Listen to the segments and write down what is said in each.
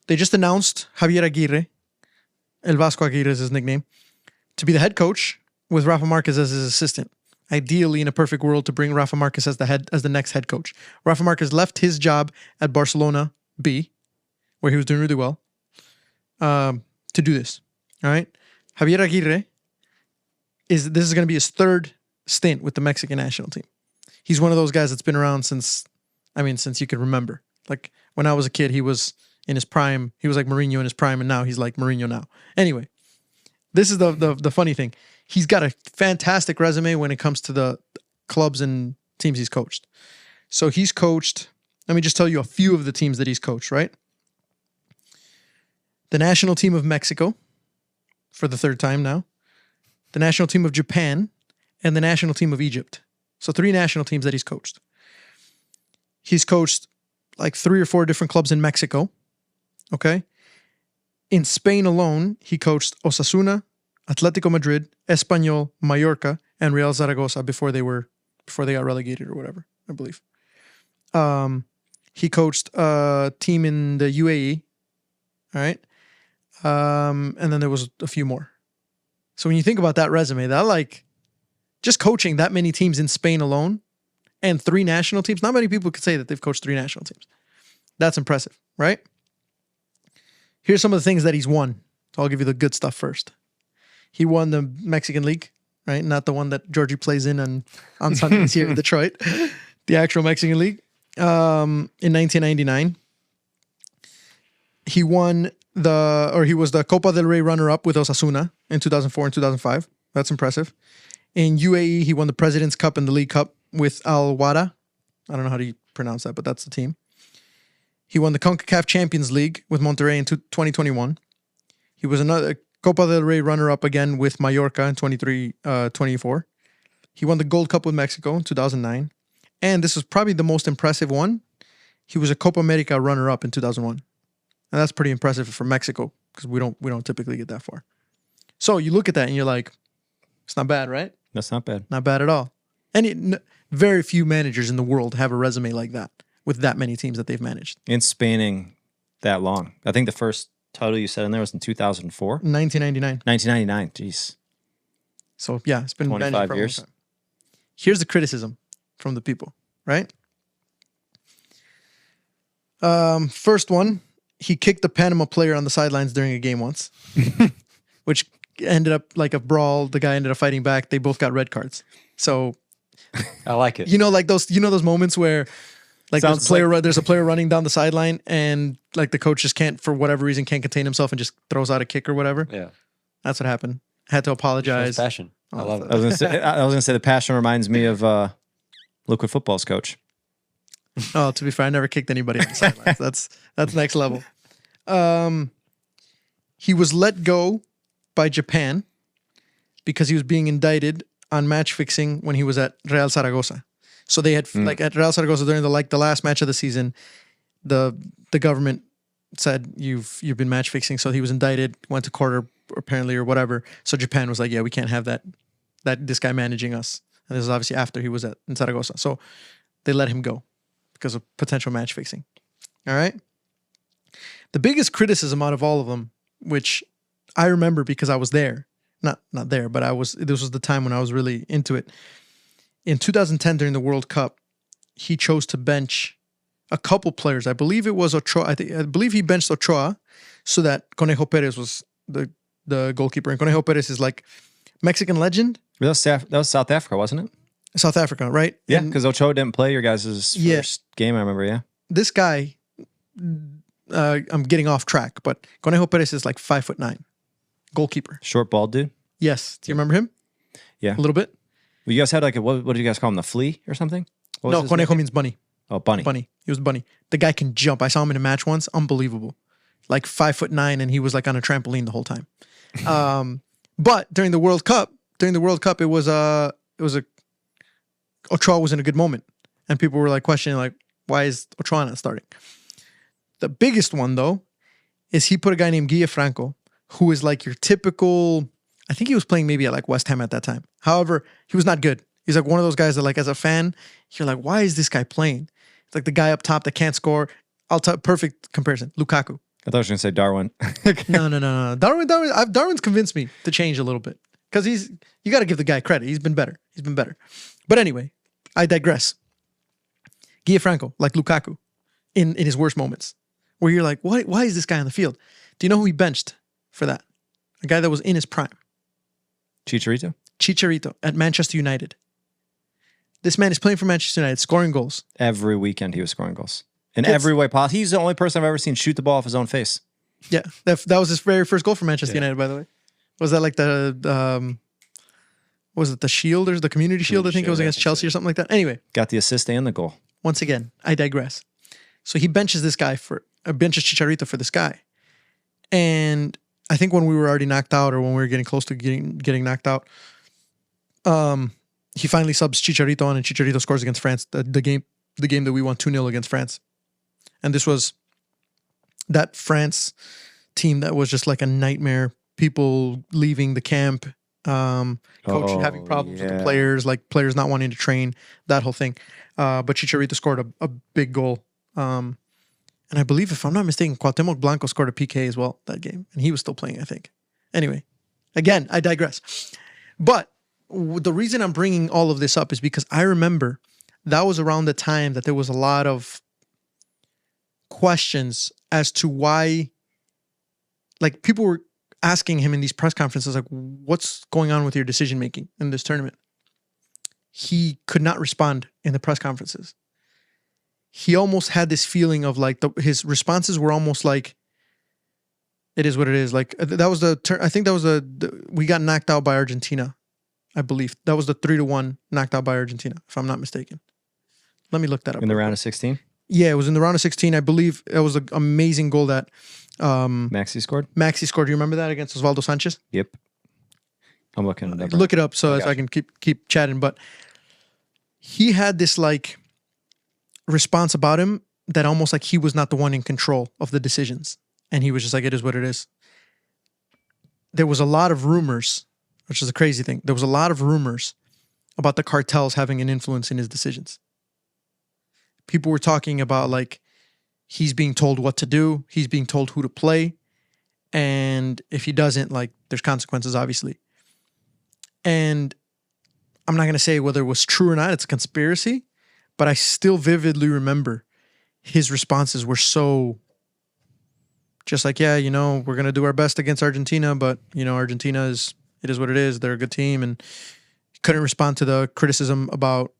They just announced Javier Aguirre, El Vasco Aguirre is his nickname, to be the head coach with Rafa Marquez as his assistant. Ideally, in a perfect world, to bring Rafa Marquez as the next head coach. Rafa Marquez left his job at Barcelona B, where he was doing really well, to do this. All right, Javier Aguirre this is going to be his third stint with the Mexican national team. He's one of those guys that's been around since you can remember. Like when I was a kid, he was in his prime. He was like Mourinho in his prime, and now he's like Mourinho now. Anyway, this is the funny thing. He's got a fantastic resume when it comes to the clubs and teams he's coached. So he's coached, let me just tell you a few of the teams that he's coached, right? The national team of Mexico for the third time now, the national team of Japan, and the national team of Egypt. So 3 national teams that he's coached. He's coached like 3 or 4 different clubs in Mexico, okay? In Spain alone, he coached Osasuna, Atletico Madrid, Espanyol, Mallorca, and Real Zaragoza before they got relegated or whatever, I believe. He coached a team in the UAE, all right? And then there was a few more. So when you think about that resume, that like just coaching that many teams in Spain alone and 3 national teams, not many people could say that they've coached 3 national teams. That's impressive, right? Here's some of the things that he's won. So I'll give you the good stuff first. He won the Mexican League, right? Not the one that Georgie plays in on Sundays here in Detroit. The actual Mexican League. In 1999. He was the Copa del Rey runner-up with Osasuna in 2004 and 2005. That's impressive. In UAE, he won the President's Cup and the League Cup with Al Wada. I don't know how to pronounce that, but that's the team. He won the CONCACAF Champions League with Monterrey in 2021. He was another Copa del Rey runner-up again with Mallorca in 24. He won the Gold Cup with Mexico in 2009. And this is probably the most impressive one. He was a Copa America runner-up in 2001. And that's pretty impressive for Mexico because we don't typically get that far. So you look at that and you're like, it's not bad, right? That's not bad. Not bad at all. And very few managers in the world have a resume like that with that many teams that they've managed. And spanning that long. I think the first title you said in there was in 2004? 1999. 1999, jeez. So yeah, it's been 25 years. Time. Here's the criticism from the people, right? First one, he kicked the Panama player on the sidelines during a game once, which ended up like a brawl. The guy ended up fighting back. They both got red cards. So I like it. Like those moments where like there's a player running down the sideline and like the coach just can't, for whatever reason, can't contain himself and just throws out a kick or whatever. Yeah. That's what happened. Had to apologize. Passion. I love it. I was gonna say the passion reminds me of Liquid Football's coach. Oh, to be fair, I never kicked anybody on the sidelines. That's next level. He was let go by Japan because he was being indicted on match fixing when he was at Real Zaragoza. So they had like at Real Zaragoza during the last match of the season, the government said you've been match fixing. So he was indicted, went to court apparently or whatever. So Japan was like, yeah, we can't have that this guy managing us. And this is obviously after he was in Zaragoza. So they let him go because of potential match fixing. All right. The biggest criticism out of all of them, which I remember because I was there, not there, but this was the time when I was really into it. In 2010 during the World Cup, he chose to bench a couple players. I believe it was Ochoa. I believe he benched Ochoa so that Conejo Perez was the goalkeeper. And Conejo Perez is like Mexican legend. That was South Africa, wasn't it? South Africa, right? Yeah, because Ochoa didn't play your guys' first game, I remember, yeah. This guy, I'm getting off track, but Conejo Perez is like 5'9", goalkeeper. Short bald dude? Yes. Do you remember him? Yeah. A little bit? Well, you guys had like what did you guys call him, the flea or something? No, Conejo means bunny. Oh, bunny. Bunny. He was bunny. The guy can jump. I saw him in a match once. Unbelievable. Like 5'9", and he was like on a trampoline the whole time. But during the World Cup, it was Ochoa was in a good moment. And people were like questioning, like, why is Ochoa not starting? The biggest one, though, is he put a guy named Guille Franco, who is like your typical, I think he was playing maybe at like West Ham at that time. However, he was not good. He's like one of those guys that like as a fan, you're like, why is this guy playing? It's like the guy up top that can't score. Perfect comparison. Lukaku. I thought you were going to say Darwin. No. Darwin's convinced me to change a little bit because you got to give the guy credit. He's been better. But anyway, I digress. Franco, like Lukaku, in his worst moments, where you're like, why is this guy on the field? Do you know who he benched for that? A guy that was in his prime. Chicharito at Manchester United. This man is playing for Manchester United, scoring goals. Every weekend he was scoring goals. In every way possible. He's the only person I've ever seen shoot the ball off his own face. Yeah, that was his very first goal for Manchester United, by the way. Was that like the was it the Shield or the Community Shield? I think it was against Chelsea or something like that. Anyway. Got the assist and the goal. Once again, I digress. So he benches Chicharito for this guy. And I think when we were already knocked out or when we were getting close to getting knocked out, he finally subs Chicharito on and Chicharito scores against France, the game that we won 2-0 against France. And this was that France team that was just like a nightmare. People leaving the camp, coach having problems with the players, like players not wanting to train, that whole thing. But Chicharito scored a big goal. And I believe, if I'm not mistaken, Cuauhtemoc Blanco scored a PK as well that game. And he was still playing, I think. Anyway, again, I digress. But the reason I'm bringing all of this up is because I remember that was around the time that there was a lot of questions as to why, like, people were asking him in these press conferences, like, what's going on with your decision making in this tournament? He could not respond in the press conferences. He almost had this feeling of like his responses were almost like, it is what it is. Like that was I think that was we got knocked out by Argentina, I believe. That was the 3-1 knocked out by Argentina, if I'm not mistaken. Let me look that up. In the round of 16? Yeah, it was in the round of 16. I believe it was an amazing goal that Maxi scored. Do you remember that against Osvaldo Sanchez? Yep. I'm looking it up. Look it up so I can keep chatting. But he had this like response about him that almost like he was not the one in control of the decisions. And he was just like, it is what it is. There was a lot of rumors, which is a crazy thing. There was a lot of rumors about the cartels having an influence in his decisions. People were talking about like, he's being told what to do. He's being told who to play. And if he doesn't, like, there's consequences, obviously. And I'm not going to say whether it was true or not. It's a conspiracy. But I still vividly remember his responses were so just like, yeah, we're going to do our best against Argentina, but, Argentina it is what it is. They're a good team. And he couldn't respond to the criticism about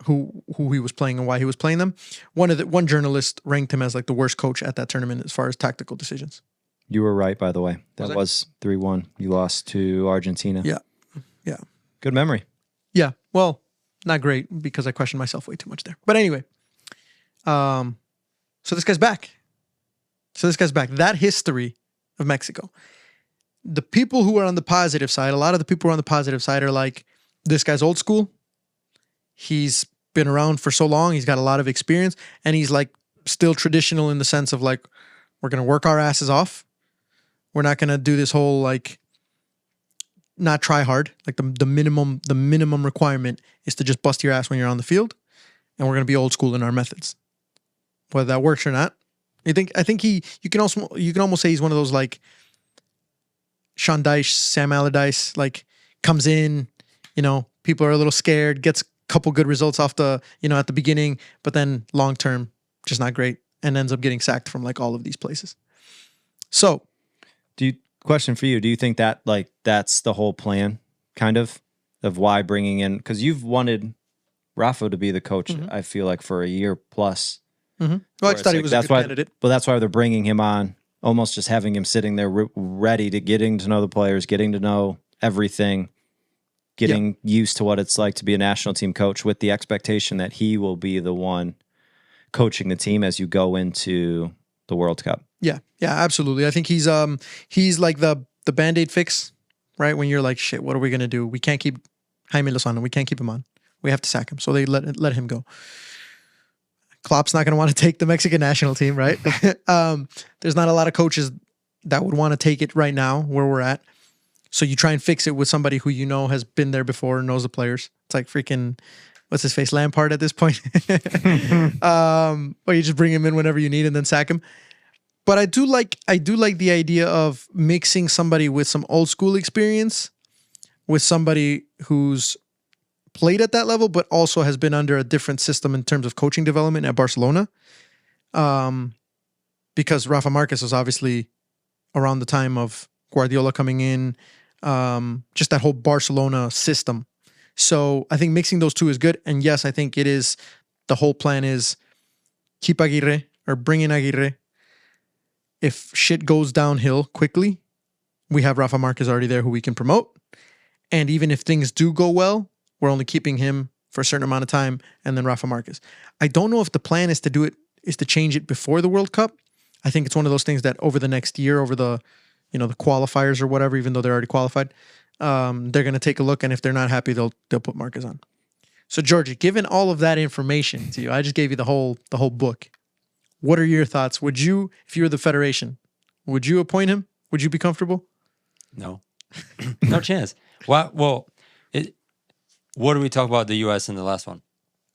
who he was playing and why he was playing them. One journalist ranked him as like the worst coach at that tournament as far as tactical decisions. You were right, by the way. That was 3-1. You lost to Argentina. Yeah. Good memory. Yeah. Well, not great because I questioned myself way too much there. But anyway, so this guy's back. That history of Mexico. The people who are on the positive side, a lot of the people who are on the positive side are like, this guy's old school. He's been around for so long. He's got a lot of experience. And he's like still traditional in the sense of like, we're going to work our asses off. We're not going to do this whole like, not try hard. Like the minimum requirement is to just bust your ass when you're on the field, and we're gonna be old school in our methods. Whether that works or not, I think you can almost say he's one of those like Sean Dyche, Sam Allardyce, like comes in, people are a little scared, gets a couple good results off the at the beginning, but then long term just not great, and ends up getting sacked from like all of these places. So, question for you. Do you think that like that's the whole plan kind of why bringing in, because you've wanted Rafa to be the coach, I feel like for a year plus. Well, I just thought he was a good candidate. But that's why they're bringing him on, almost just having him sitting there ready to getting to know the players, getting to know everything, getting used to what it's like to be a national team coach with the expectation that he will be the one coaching the team as you go into the World Cup. Yeah, absolutely. I think he's like the Band-Aid fix, right? When you're like, shit, what are we gonna do? We can't keep Jaime Lozano. We can't keep him on. We have to sack him. So they let him go. Klopp's not gonna want to take the Mexican national team, right? There's not a lot of coaches that would want to take it right now where we're at. So you try and fix it with somebody who has been there before and knows the players. It's like freaking, what's his face, Lampard at this point. Or you just bring him in whenever you need and then sack him. But I do like the idea of mixing somebody with some old school experience with somebody who's played at that level, but also has been under a different system in terms of coaching development at Barcelona. Because Rafa Marquez was obviously around the time of Guardiola coming in, just that whole Barcelona system. So I think mixing those two is good. And yes, I think it is, the whole plan is keep Aguirre or bring in Aguirre. If shit goes downhill quickly, we have Rafa Marquez already there who we can promote. And even if things do go well, we're only keeping him for a certain amount of time and then Rafa Marquez. I don't know if the plan is to change it before the World Cup. I think it's one of those things that over the next year, over the qualifiers or whatever, even though they're already qualified, they're going to take a look, and if they're not happy, they'll put Marquez on. So, Georgie, given all of that information to you, I just gave you the whole book. What are your thoughts? Would you, if you were the federation, would you appoint him? Would you be comfortable? No, no chance. What? Well, what did we talk about the U.S. in the last one?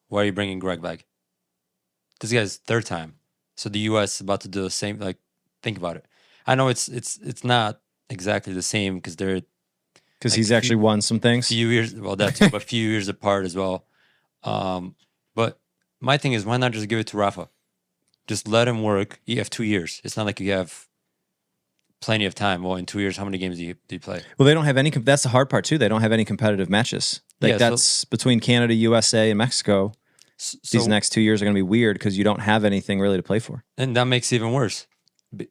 Why are you bringing Greg back? This guy's third time, so the U.S. is about to do the same. Like, think about it. I know it's not exactly the same because they're he's actually won some things. Few years, well, that too, but few years apart as well. But my thing is, why not just give it to Rafa? Just let him work. You have 2 years. It's not like you have plenty of time. Well, in 2 years, how many games do you play? Well, they don't have any. That's the hard part too. They don't have any competitive matches. Like that's between Canada, USA, and Mexico. These next 2 years are going to be weird because you don't have anything really to play for. And that makes it even worse.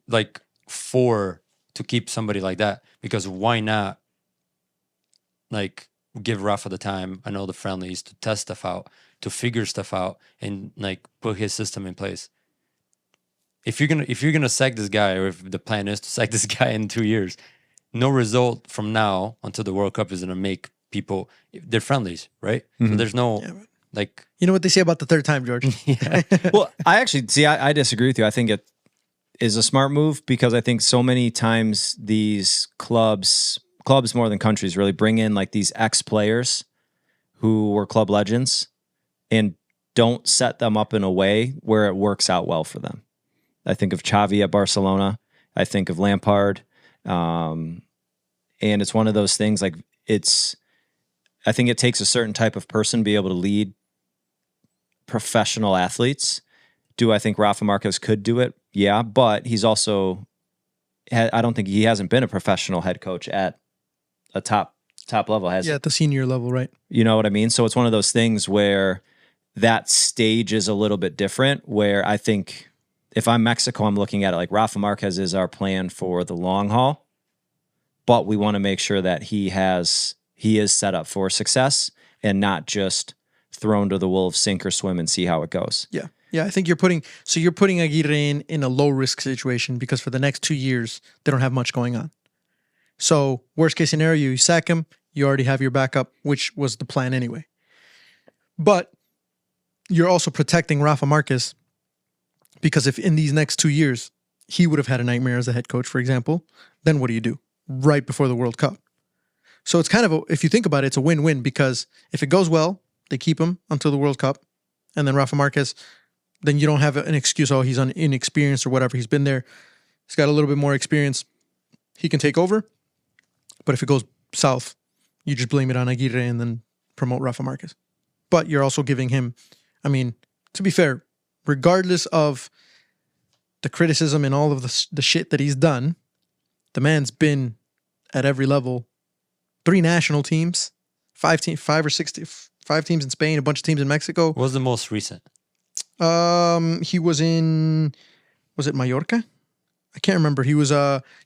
Like 4 to keep somebody like that, because why not? Like give Rafa the time. I know the friendlies to test stuff out, to figure stuff out, and like put his system in place. If you're gonna sack this guy, or if the plan is to sack this guy in 2 years, no result from now until the World Cup is gonna make people. They're friendlies, right? Mm-hmm. So there's no like. You know what they say about the third time, George? Yeah. Well, I actually see. I disagree with you. I think it is a smart move because I think so many times these clubs more than countries really bring in like these ex-players who were club legends and don't set them up in a way where it works out well for them. I think of Xavi at Barcelona. I think of Lampard. And it's one of those things like I think it takes a certain type of person to be able to lead professional athletes. Do I think Rafa Marquez could do it? Yeah, but he's also, I don't think he hasn't been a professional head coach at a top level, has he? Yeah, at the senior level, right? You know what I mean? So it's one of those things where that stage is a little bit different, where I think if I'm Mexico, I'm looking at it like Rafa Marquez is our plan for the long haul, but we want to make sure that he is set up for success and not just thrown to the wolves, sink or swim and see how it goes. Yeah. Yeah, I think you're putting Aguirre in a low risk situation because for the next 2 years, they don't have much going on. So worst case scenario, you sack him, you already have your backup, which was the plan anyway. But you're also protecting Rafa Marquez because if in these next 2 years, he would have had a nightmare as a head coach, for example, then what do you do? Right before the World Cup. So it's kind of, if you think about it, it's a win-win because if it goes well, they keep him until the World Cup. And then Rafa Marquez, then you don't have an excuse, oh, he's inexperienced or whatever. He's been there. He's got a little bit more experience. He can take over. But if it goes south, you just blame it on Aguirre and then promote Rafa Marquez. But you're also giving him, I mean, to be fair, regardless of the criticism and all of the shit that he's done, the man's been at every level. 3 national teams, 5 or 6, 5 teams in Spain, a bunch of teams in Mexico. What was the most recent? He was in, was it Mallorca? I can't remember. He was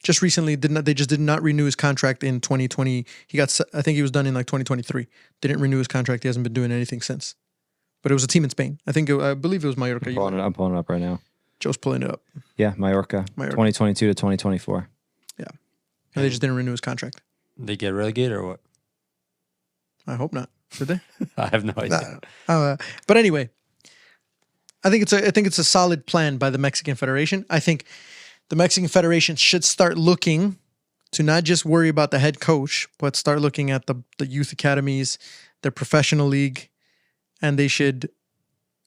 just recently they just did not renew his contract in 2020. I think he was done in like 2023. They didn't renew his contract. He hasn't been doing anything since. But it was a team in Spain. I believe it was Mallorca. I'm pulling it up right now. Joe's pulling it up. Yeah, Mallorca. 2022 to 2024. Yeah. And they just didn't renew his contract. They get relegated or what? I hope not. Did they? I have no idea. But anyway, I think it's a solid plan by the Mexican Federation. I think the Mexican Federation should start looking to not just worry about the head coach, but start looking at the youth academies, their professional league, and they should.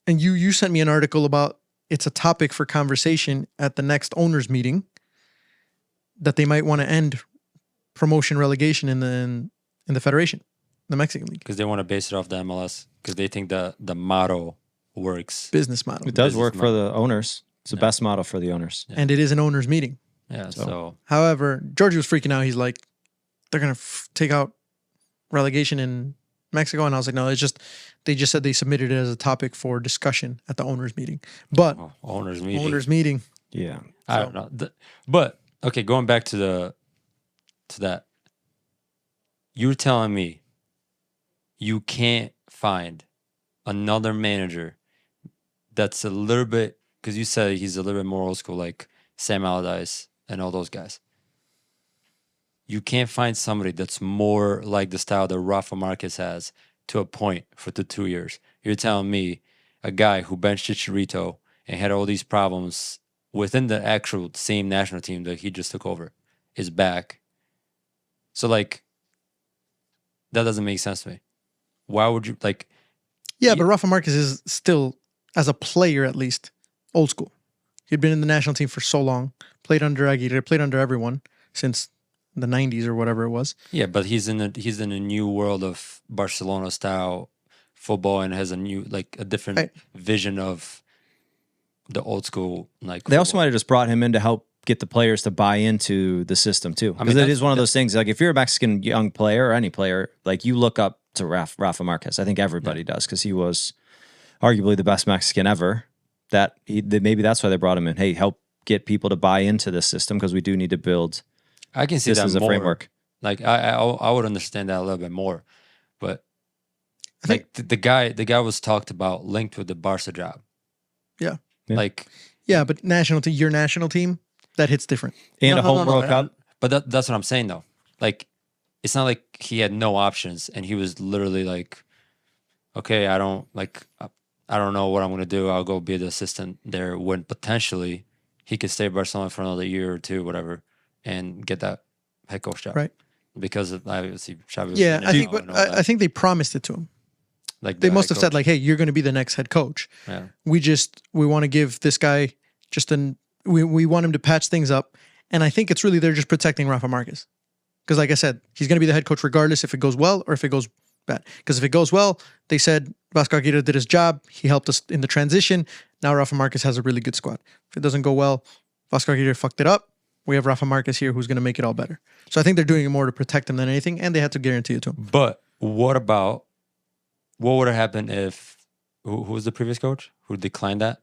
And you sent me an article about it's a topic for conversation at the next owners meeting that they might want to end promotion relegation in the federation, the Mexican league. Because they want to base it off the MLS. Because they think the model works. Business model. It does Business work for model. the owners. It's the best model for the owners. And it is an owners meeting. Yeah. So However, Georgie was freaking out. He's like, they're going to take out relegation in Mexico. And I was like, no, they just said they submitted it as a topic for discussion at the owners meeting. But owners meeting. owners meeting. Yeah. I don't know. But okay, going back to that, you're telling me you can't find another manager that's a little bit, because you said he's a little bit more old school, like Sam Allardyce and all those guys. You can't find somebody that's more like the style that Rafa Marquez has to a point for the 2 years. You're telling me a guy who benched Chicharito and had all these problems within the actual same national team that he just took over is back. So, like, that doesn't make sense to me. Why would you, like... Yeah, but Rafa Marquez is still, as a player at least, old school. He'd been in the national team for so long, played under Aguirre, played under everyone since the 90s or whatever it was. Yeah, but he's in a new world of Barcelona style football and has a different vision of the old school. Like They also football. might have just brought him in to help get the players to buy into the system too. Because it is one of those things. Like if you're a Mexican young player or any player, like you look up to Rafa Marquez. I think everybody does because he was arguably the best Mexican ever. Maybe that's why they brought him in. Hey, help get people to buy into this system because we do need to build. I can see this that as a more. framework. Like I would understand that a little bit more, but I think the guy was talked about linked with the Barca job. Yeah. Like but your national team, that hits different. And a home World Cup. But that's what I'm saying though. Like it's not like he had no options and he was literally like, okay, I don't know what I'm gonna do. I'll go be the assistant there when potentially he could stay at Barcelona for another year or two, whatever, and get that head coach job. Right. Because of obviously Xavi. Yeah, I think they promised it to him. Like they must have said, like, hey, you're going to be the next head coach. Yeah. We want to give this guy we want him to patch things up. And I think it's really they're just protecting Rafa Marquez. Because like I said, he's going to be the head coach regardless if it goes well or if it goes bad. Because if it goes well, they said Vasco Aguirre did his job. He helped us in the transition. Now Rafa Marquez has a really good squad. If it doesn't go well, Vasco Aguirre fucked it up. We have Rafa Marquez here who's going to make it all better. So I think they're doing it more to protect him than anything, and they had to guarantee it to him. But what would have happened if who was the previous coach who declined that?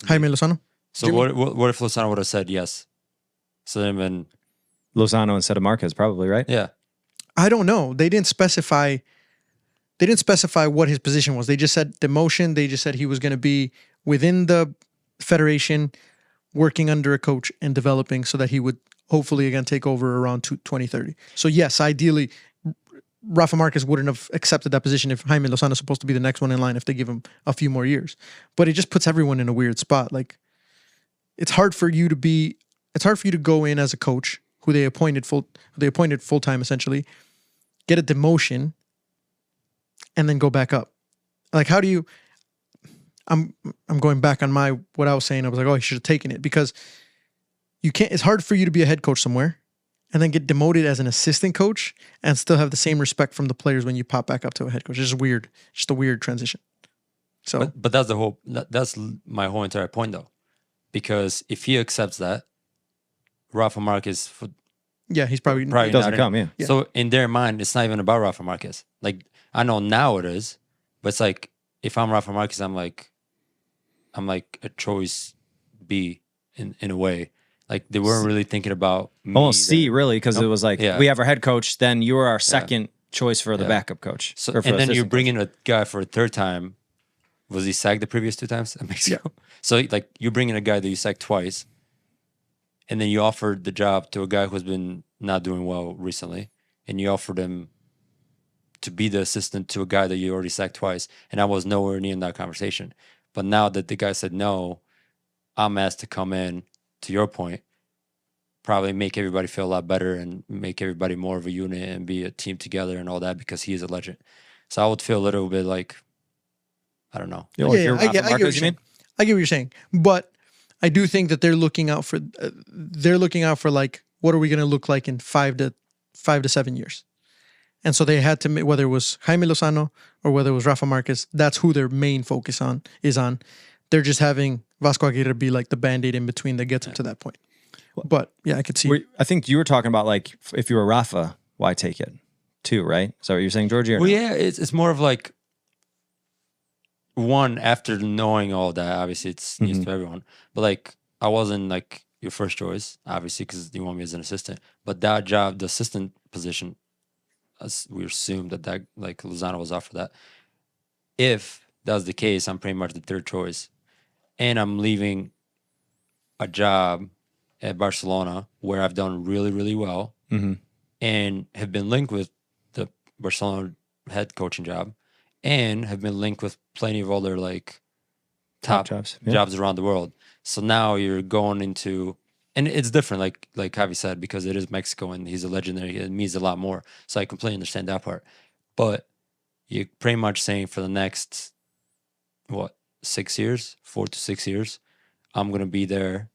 Jaime Lozano? So what if Lozano would have said yes? So then Lozano instead of Marquez, probably, right? Yeah. I don't know. They didn't specify what his position was. They just said demotion. They just said he was going to be within the federation, working under a coach and developing so that he would hopefully again take over around 2030. So yes, ideally, Rafa Marquez wouldn't have accepted that position if Jaime Lozano is supposed to be the next one in line if they give him a few more years. But it just puts everyone in a weird spot. Like it's hard for you to go in as a coach who they appointed full-time essentially, get a demotion, and then go back up. Like how do you I'm going back on what I was saying. I was like, oh, he should have taken it because you can't. It's hard for you to be a head coach somewhere and then get demoted as an assistant coach and still have the same respect from the players when you pop back up to a head coach. It's just weird. Just a weird transition. So, but that's my whole entire point though, because if he accepts that, Rafa Marquez, he's probably doesn't come. Yeah. So in their mind, it's not even about Rafa Marquez. Like I know now it is, but it's like if I'm Rafa Marquez, I'm like a choice B in a way. Like they weren't really thinking about me. Almost C, really, because it was like we have our head coach, then you are our second choice for the backup coach. So and then you bring in a guy for a third time. Was he sacked the previous 2 times in Mexico? Yeah. So like you bring in a guy that you sacked twice, and then you offered the job to a guy who's been not doing well recently, and you offered him to be the assistant to a guy that you already sacked twice, and I was nowhere near in that conversation. But now that the guy said no, I'm asked to come in, to your point, probably make everybody feel a lot better and make everybody more of a unit and be a team together and all that because he is a legend. So I would feel a little bit like, I don't know. I get what you mean. I get what you're saying, but I do think that they're looking out for like, what are we going to look like in 5 to 7 years? And so they had to make, whether it was Jaime Lozano or whether it was Rafa Marquez, that's who their main focus is on. They're just having Vasco Aguirre be like the Band-Aid in between that gets them to that point. But yeah, I could see. I think you were talking about like, if you were Rafa, why take it too, right? Is that what you're saying, Georgie? Well, yeah, it's more of like, one, after knowing all that, obviously it's news to everyone, but like, I wasn't like your first choice, obviously, because you want me as an assistant. But that job, the assistant position, we assumed that like Lozano was off for that. If that's the case, I'm pretty much the third choice, and I'm leaving a job at Barcelona where I've done really, really well, and have been linked with the Barcelona head coaching job, and have been linked with plenty of other like top jobs around the world. So now you're going into, and it's different, like Javi said, because it is Mexico and he's a legendary. It means a lot more. So I completely understand that part. But you're pretty much saying for the next 6 years, 4 to 6 years, I'm gonna be there.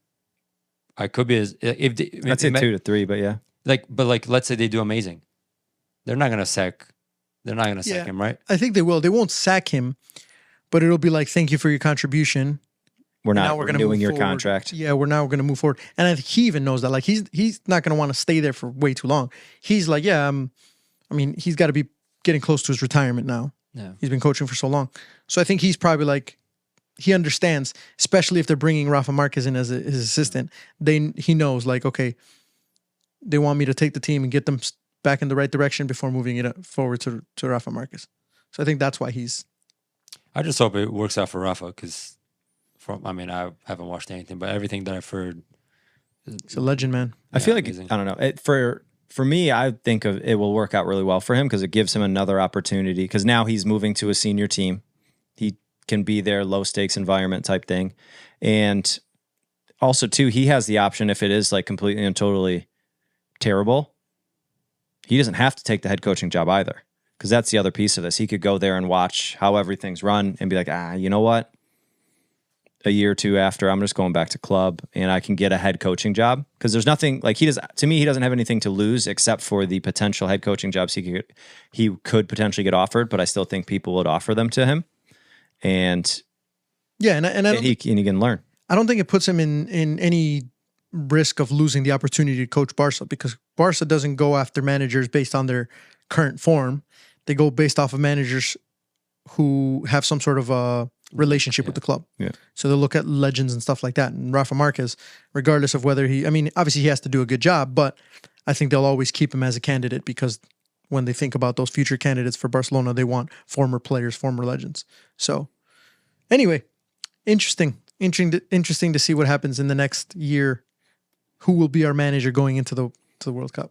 I could be I'd say 2 to 3, but yeah. But let's say they do amazing. They're not gonna sack him, right? I think they will. They won't sack him, but it'll be like, thank you for your contribution. We're not renewing your contract. Yeah, we're now going to move forward. And I think he even knows that. Like, he's not going to want to stay there for way too long. He's like, yeah, I mean, he's got to be getting close to his retirement now. Yeah. He's been coaching for so long. So I think he's probably like, he understands, especially if they're bringing Rafa Marquez in as his assistant. He knows, like, okay, they want me to take the team and get them back in the right direction before moving it forward to Rafa Marquez. So I think that's why I just hope it works out for Rafa, because I haven't watched anything, but everything that I've heard, it's a legend, man. I feel like amazing. I don't know. For me, I think it will work out really well for him because it gives him another opportunity. Because now he's moving to a senior team, he can be their low stakes environment type thing, and also too, he has the option if it is like completely and totally terrible. He doesn't have to take the head coaching job either, because that's the other piece of this. He could go there and watch how everything's run and be like, you know what? A year or two after, I'm just going back to club and I can get a head coaching job, because there's nothing like he doesn't have anything to lose except for the potential head coaching jobs he could potentially get offered, but I still think people would offer them to him, and yeah, and he can learn. I don't think it puts him in any risk of losing the opportunity to coach Barca, because Barca doesn't go after managers based on their current form. They go based off of managers who have some sort of a relationship with the club. Yeah. So they'll look at legends and stuff like that. And Rafa Marquez, regardless of whether obviously he has to do a good job, but I think they'll always keep him as a candidate, because when they think about those future candidates for Barcelona, they want former players, former legends. So anyway, interesting to see what happens in the next year. Who will be our manager going into the World Cup?